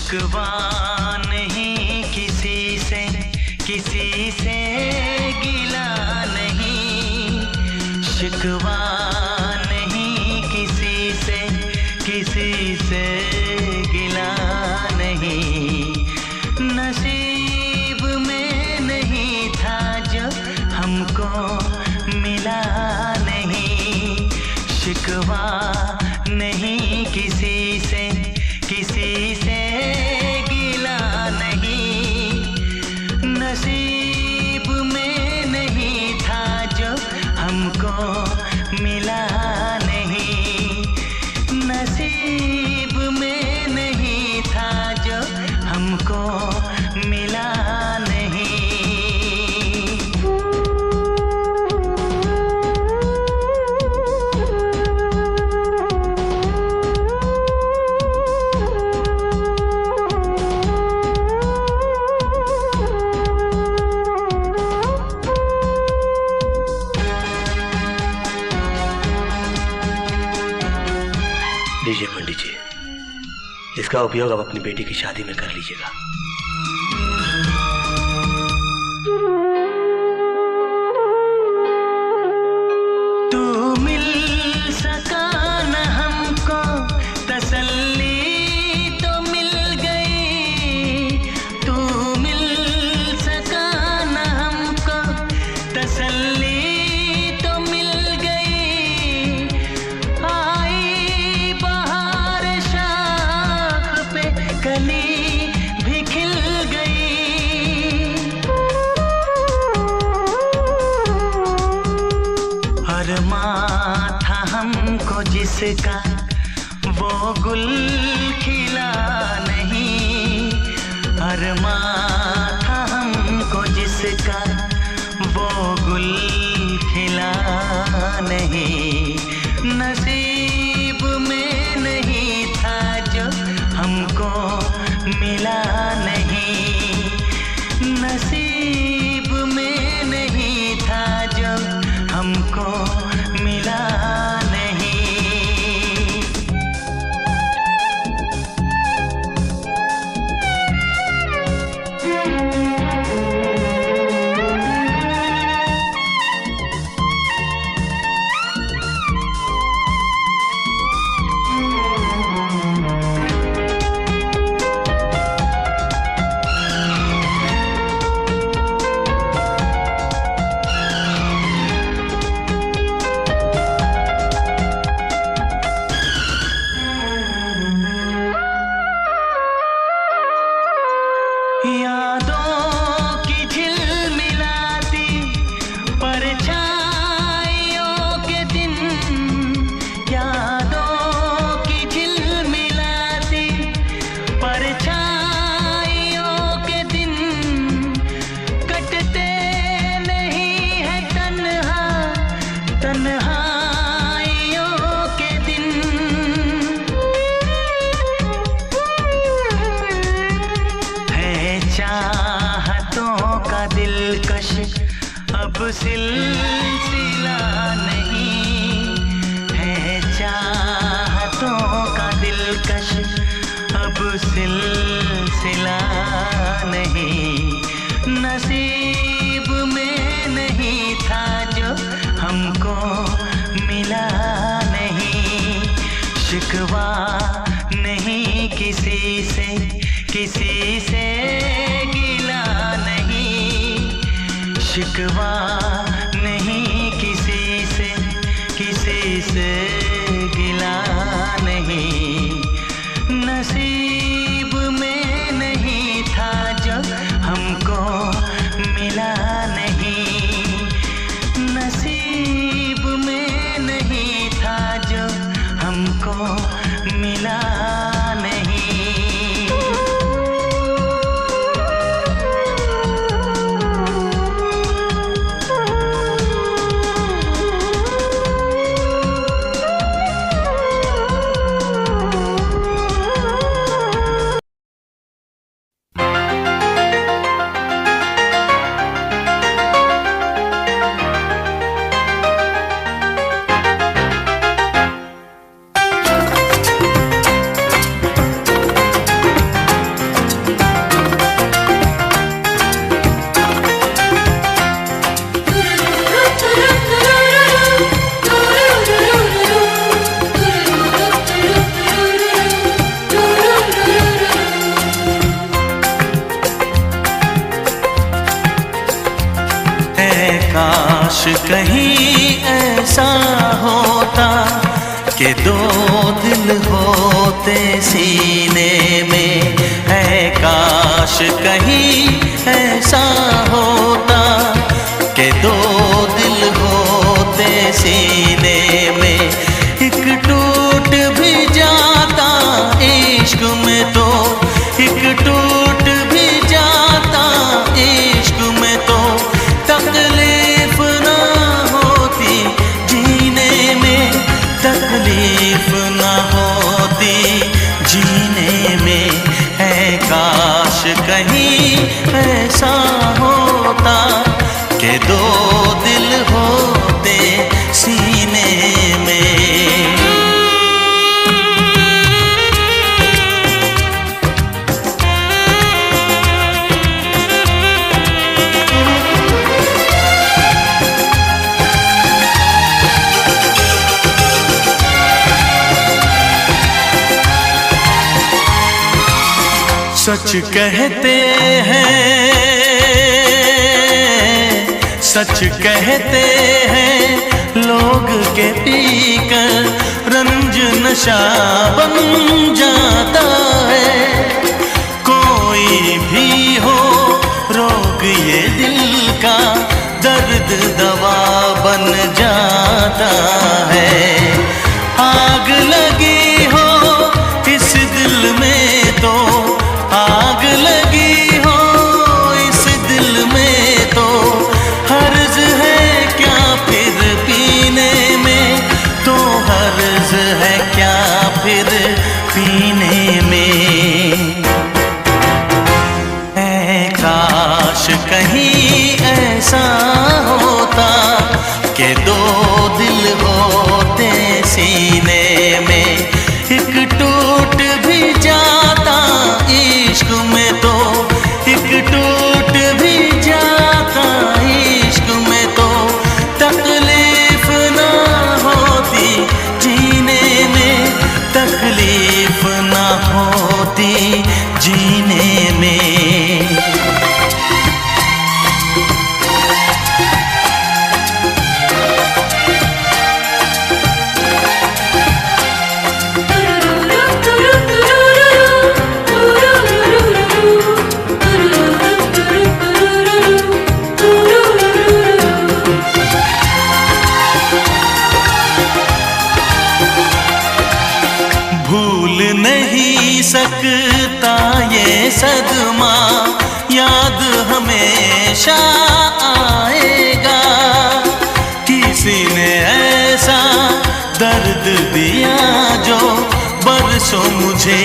शिकवा नहीं किसी से गिला नहीं, शिकवा नहीं किसी से गिला नहीं। नसीब में नहीं था जो हमको मिला नहीं, शिकवा नहीं किसी से गिला नहीं। नसीब में नहीं था जो हमको मिला नहीं, नसीब में नहीं था जो हमको मिला नहीं। लीजिए पंडित जी, इसका उपयोग आप अपनी बेटी की शादी में कर लीजिएगा। तू मिल सका न हमको तसल्ली तो मिल गई, तू मिल सका न हमको तसल्ली तो मिल गई। आई बहार शाख पे कली भी खिल गई। अरमां था हमको जिसका वो गुल खिला नहीं, अरमां था हमको जिसका वो गुल खिला नहीं। नसीब में नहीं था जो हमको मिला नहीं, नसीब में नहीं था जो हमको मिला नहीं। यादों की झिलमिलाती परछाइयों के दिन, यादों की झिलमिलाती परछाइयों के दिन कटते नहीं है तन्हाइयों के दिन। चाहतों का दिलकश अब सिलसिला नहीं है, चाहतों का दिलकश अब सिलसिला नहीं। नसीब में नहीं था जो हमको मिला नहीं, शिकवा नहीं किसी से गिला नहीं, शिकवा नहीं किसी से गिला नहीं। नसीब में नहीं था जो हमको मिला नहीं, नसीब में नहीं था जो हमको मिला नहीं। कहीं ऐसा होता कि दो दिल होते सीने में, है काश कहीं ऐसा होता कि दो दिल होते सीने में। एक टूट भी जाता इश्क में तो, एक टूट भी जाता इश्क में तो, तकलीफ ना होती जीने में, तकलीफ ना होती जीने में। है काश कहीं ऐसा होता कि दो दिल होते सीने में। सच कहते हैं, सच कहते हैं लोग के पीकर रंज नशा बन जाता है। कोई भी हो रोग ये दिल का, दर्द दवा बन जाता है। आग लगी हो इस दिल में तो, आग लगी हो इस दिल में तो, हर्ज है क्या फिर पीने में, तो हर्ज है क्या फिर पीने में। है काश कहीं ऐसा होता कि दो दिल होते सीने में। एक टूट भी जाता इश्क में तो, एक टूट भी जाता इश्क में तो, तकलीफ ना होती जीने में, तकलीफ ना होती जीने में। भूल नहीं सकता ये सदमा, याद हमेशा आएगा। किसी ने ऐसा दर्द दिया जो बरसों मुझे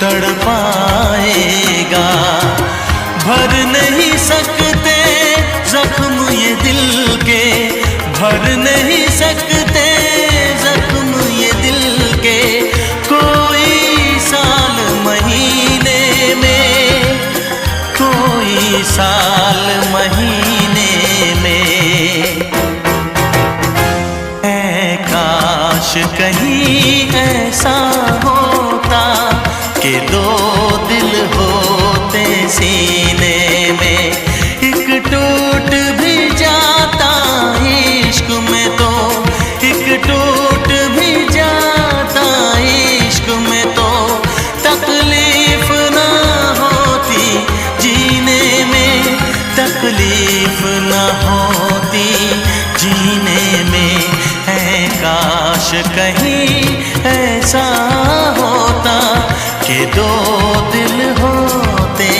तड़पाएगा। भर नहीं सकते जख्म ये दिल के, भर नहीं सकते जख्म ये दिल के। कोई साल महीने में, कोई साल महीने में। है काश कहीं ऐसा होता कि दो दिल होते सीने में। एक टूट भी जाता इश्क में तो, एक टूट भी जाता इश्क में तो, तकलीफ ना होती जीने में, तकलीफ ना होती जीने में। है काश कहीं ऐसा होता कि दो दिल होते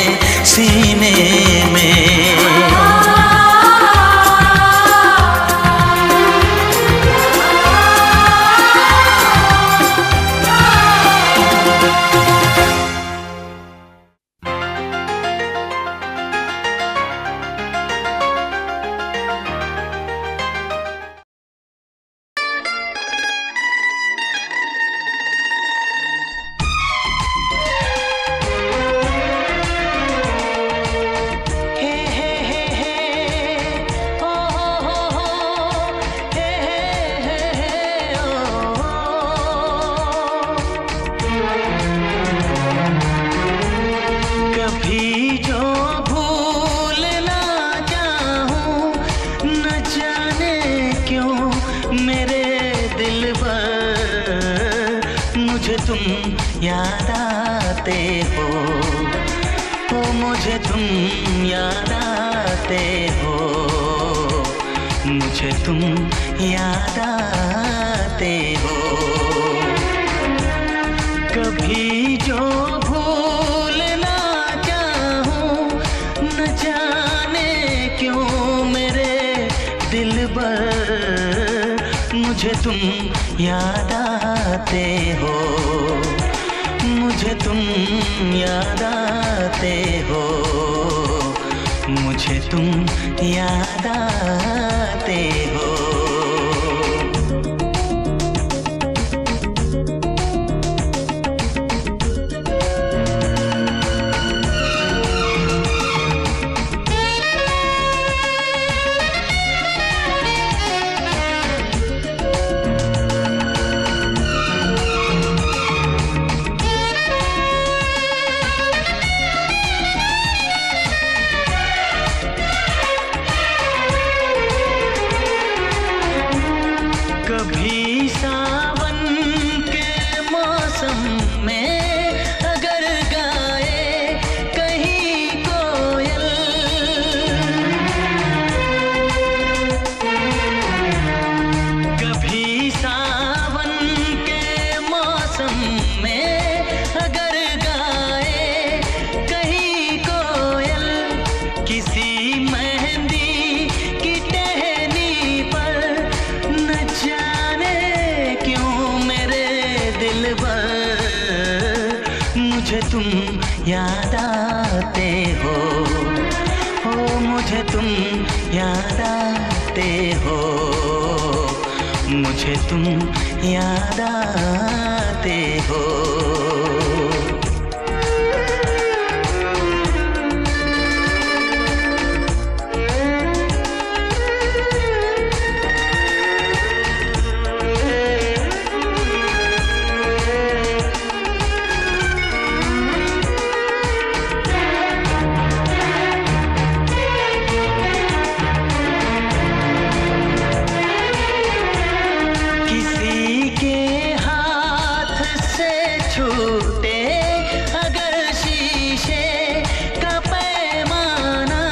तुम याद आते हो, मुझे तुम याद आते हो, मुझे तुम याद आते हो। कभी जो भूल ना चाहूं, न जाने क्यों मेरे दिलबर, मुझे तुम याद आते हो, मुझे तुम याद आते हो, मुझे तुम याद आते हो। कभी सावन के मौसम में अगर गाए कहीं कोयल, कभी सावन के मौसम में अगर गाए कहीं कोयल, किसी मेहंदी की टहनी पर, न जाने क्यों मेरे दिलबर, मुझे तुम याद आते हो, मुझे तुम याद आते हो, मुझे तुम याद आते हो। किसी के हाथ से छूटे अगर शीशे का पैमाना,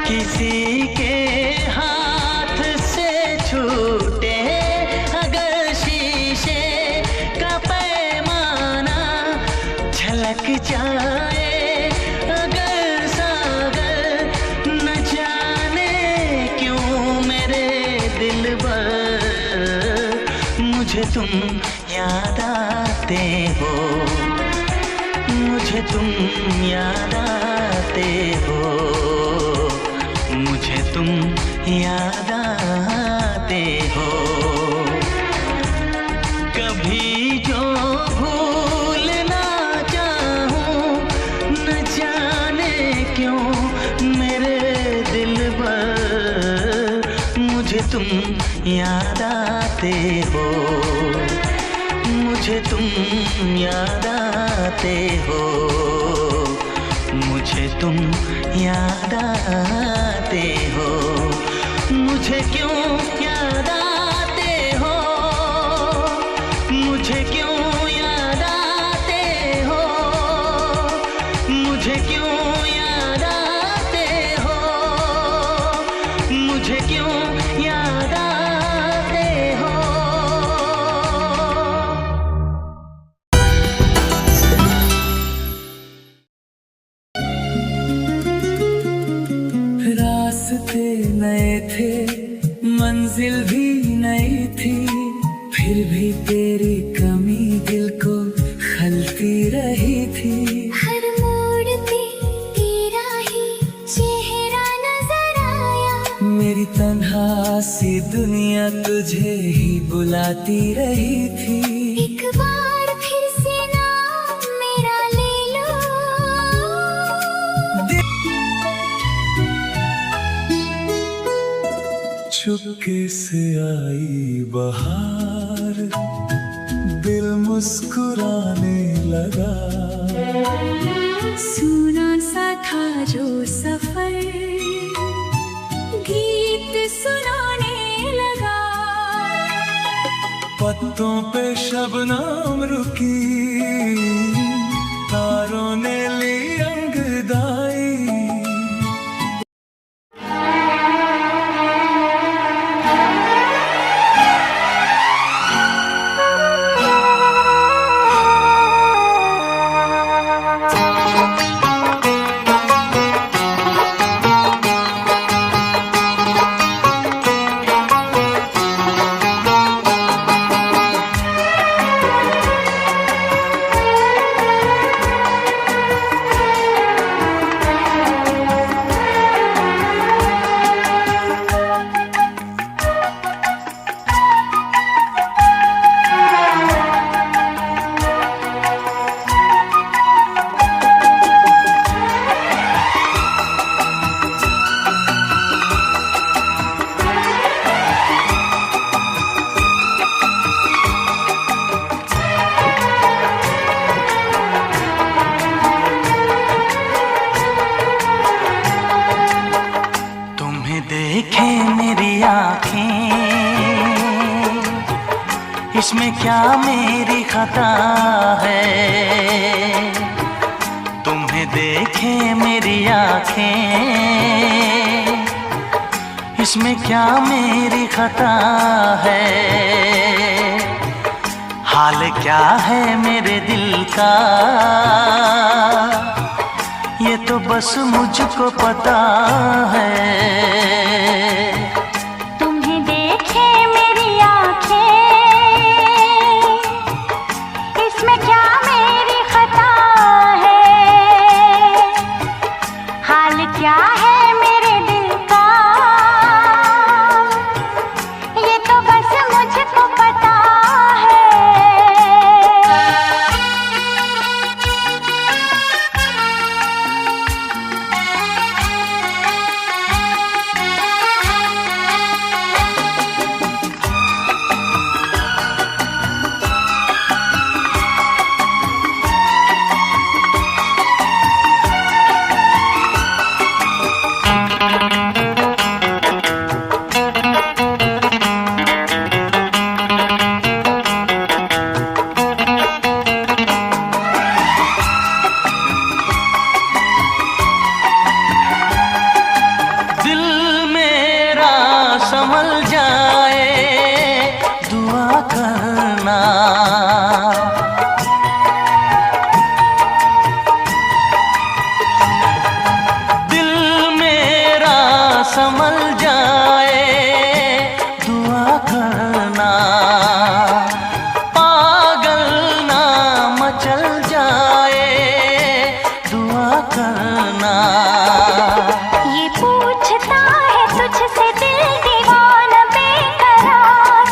किसी के हाथ से छूटे अगर शीशे का पैमाना, झलक जाए अगर सागर, न जाने क्यों मेरे दिलबर, मुझे तुम याद आते हो, मुझे तुम याद आते हो, मुझे तुम याद आते हो। कभी जो भूल ना चाहूं, न जाने क्यों मेरे दिलबर, मुझे तुम याद आते हो, मुझे तुम याद आते हो, मुझे तुम याद आते हो, मुझे क्यों याद आते हो, मुझे क्यों याद आते हो, मुझे क्यों याद आते हो, मुझे क्यों याद आते हो। रास्ते नए थे, मंजिल भी नई थी, फिर भी तेरी कमी दिल को खलती रही थी। हर मोड़ पे तेरा ही चेहरा नजर आया, मेरी तन्हा सी दुनिया तुझे ही बुलाती रही थी। एक बार फिर से नाम मेरा ले लो, चुपके से आई बहार, दिल मुस्कुराने लगा। सुना सा था जो सफर, गीत सुनाने लगा। पत्तों पे शबनम रुकी, तारों ने ली अंगड़ाई। देखे मेरी आँखें, इसमें क्या मेरी खता है। तुम्हें देखे मेरी आँखें, इसमें क्या मेरी खता है। हाल क्या है मेरे दिल का, ये तो बस मुझको पता है। तुम्हें देखे मेरी आँखें, इसमें क्या मेरी खता है। हाल क्या है मेरे दिल का, ये तो बस मुझको पता है। संभल जाए दुआ करना, दिल मेरा संभल जाए दुआ करना। पागल ना मचल जाए दुआ करना। ये पूछता है तुझसे दिल दीवाना बेकरार,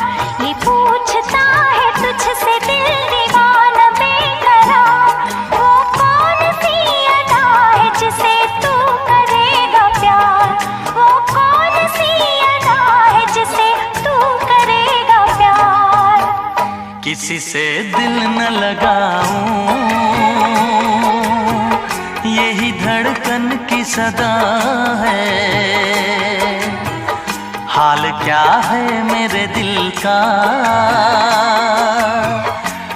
ये पूछता है तुझसे दिल दीवाना बेकरार। वो कौन सी अदा है जिसे तू करेगा प्यार, वो कौन सी अदा है जिसे तू करेगा प्यार। किसी से दिल न लगाऊं, यही धड़कन की सदा है। हाल क्या है मेरे दिल का,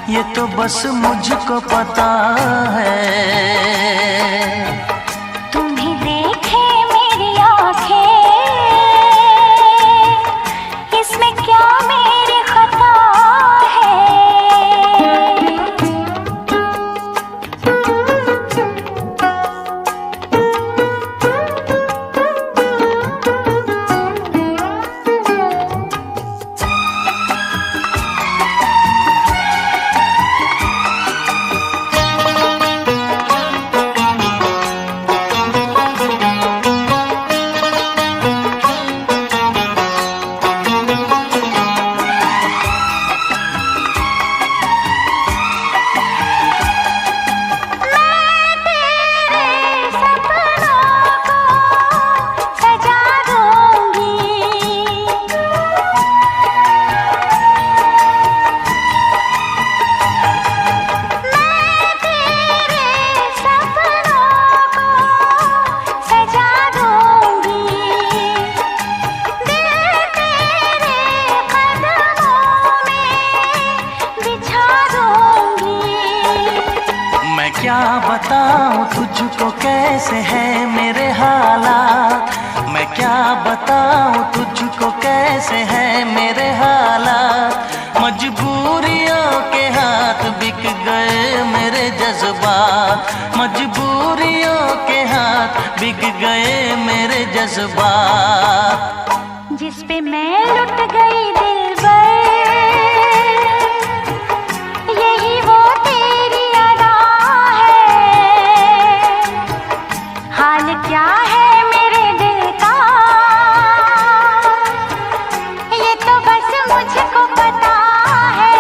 ये तो बस मुझको पता है। तुम्हें देखे मेरी आँखें, इसमें क्या मेरी खता है। क्या बताऊं तुझको कैसे है मेरे हालात, मैं क्या बताऊं तुझको कैसे है मेरे हालात। मजबूरियों के हाथ बिक गए मेरे जज्बात, मजबूरियों के हाथ बिक गए मेरे जज्बात। जिस पे मैं लुट गई दिलबर, यही वो तेरी अदा है। हाल क्या है मेरे दिल का, ये तो बस मुझको पता है।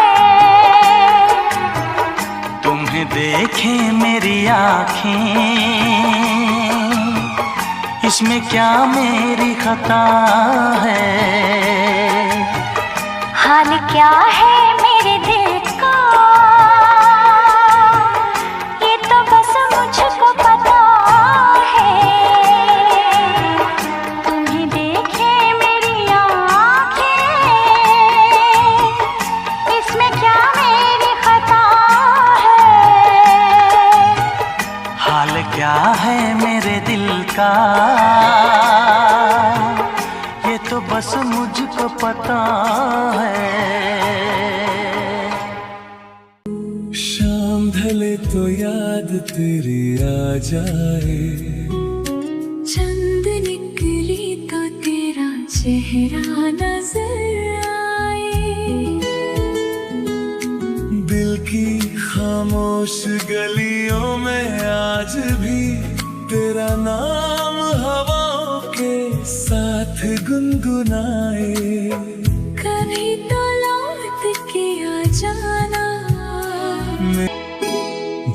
तुम्हें देखे मेरी आँखें, इसमें क्या मेरी खता है। हाल क्या है मेरे दिल का, ये तो बस मुझको पता है। तुम्हें देखे मेरी आँखें, इसमें क्या मेरी खता है। हाल क्या है मेरे दिल का, ये तो बस मुझको पता है। शाम ढले तो याद तेरी आ जाए, चंद निकली तो तेरा चेहरा नजर आए। दिल की खामोश गलियों में आज भी तेरा नाम हवाओं के साथ गुनगुनाए। कभी तो लौट के आ जाना,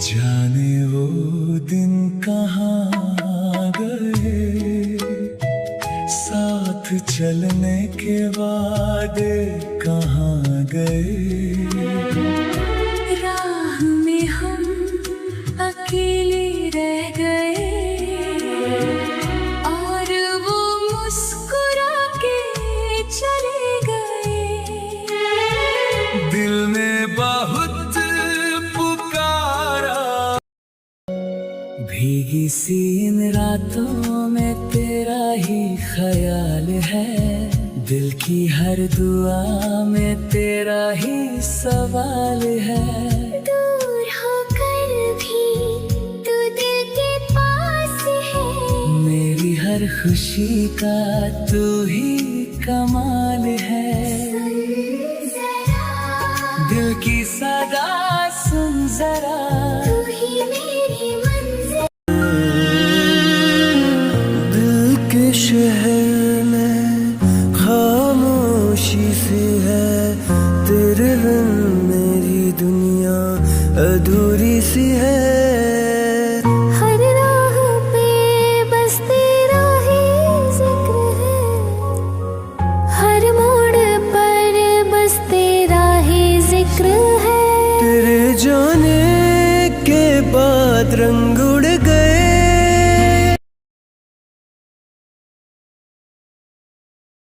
जाने वो दिन कहाँ गए, साथ चलने के वादे कहाँ गए। राह में हम अकेले रह गए, और वो मुस्कुरा के चले गए। दिल ने बहुत पुकारा, भीगी सी इन रातों में तेरा ही ख्याल है। दिल की हर दुआ में तेरा ही सवाल है। दूर होकर भी तू दिल के पास है, मेरी हर खुशी का तू ही कमाल है। दिल की सदा सुन जरा, तू ही मेरी मंजिल। दिल के शहर में खामोशी सी है, तेरे बिन मेरी दुनिया अधूरी सी है। हर राह पे बस तेरा ही जिक्र है, हर मोड़ पर बस तेरा ही जिक्र है। तेरे जाने के बाद रंग